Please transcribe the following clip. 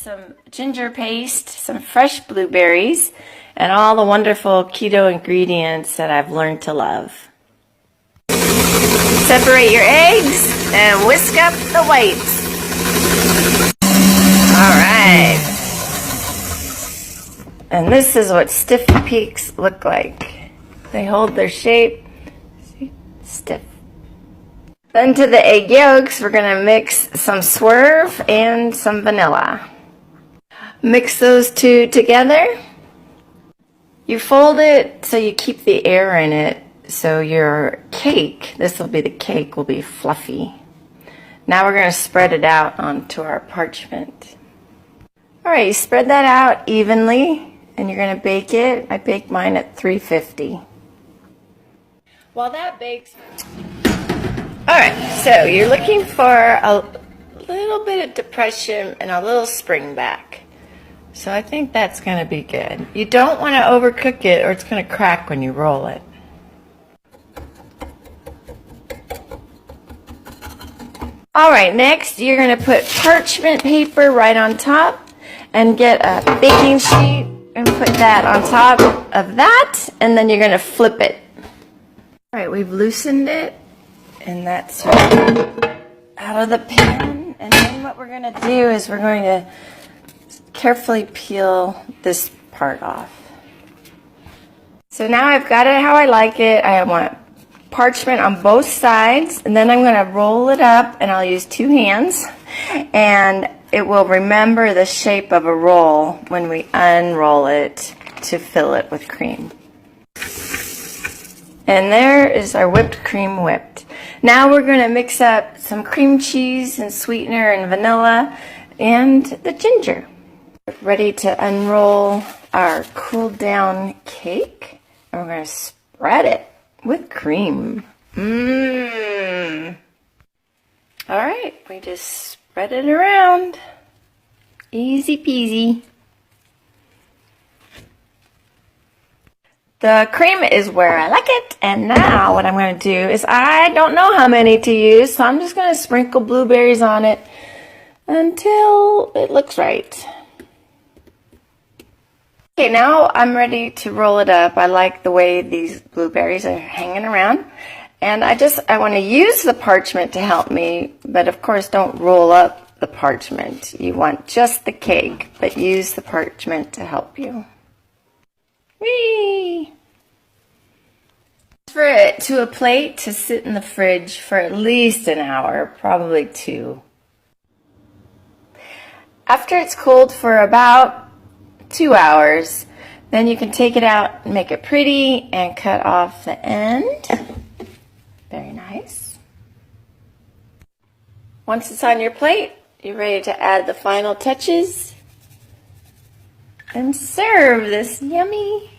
some ginger paste, some fresh blueberries, and all the wonderful keto ingredients that I've learned to love. Separate your eggs and whisk up the whites. Alright. And this is what stiffy peaks look like. They hold their shape. See? Stiff. Then to the egg yolks, we're going to mix some swerve and some vanilla. Mix those two together. You fold it so you keep the air in it, so your cake, this will be the cake, will be fluffy. Now we're going to spread it out onto our parchment. Alright, you spread that out evenly, and you're going to bake it. I bake mine at 350. While that bakes... Alright, so you're looking for a little bit of depression and a little spring back. So I think that's going to be good. You don't want to overcook it or it's going to crack when you roll it. Alright, next you're going to put parchment paper right on top and get a baking sheet and put that on top of that, and then you're going to flip it. Alright, we've loosened it. And that's out of the pan. And then what we're going to do is we're going to carefully peel this part off. So now I've got it how I like it. I want parchment on both sides. And then I'm going to roll it up, and I'll use two hands. And it will remember the shape of a roll when we unroll it to fill it with cream. And there is our whipped cream whipped. Now we're going to mix up some cream cheese and sweetener and vanilla and the ginger. Ready to unroll our cooled down cake. And we're going to spread it with cream. Mmm. Alright, we just spread it around. Easy peasy. The cream is where I like it, and now what I'm going to do is I don't know how many to use, so I'm just going to sprinkle blueberries on it until it looks right. Okay, now I'm ready to roll it up. I like the way these blueberries are hanging around, and I want to use the parchment to help me, but of course don't roll up the parchment. You want just the cake, but use the parchment to help you. Whee! Transfer it to a plate to sit in the fridge for at least an hour, probably 2. After it's cooled for about 2 hours, then you can take it out and make it pretty and cut off the end. Very nice. Once it's on your plate, you're ready to add the final touches and serve this yummy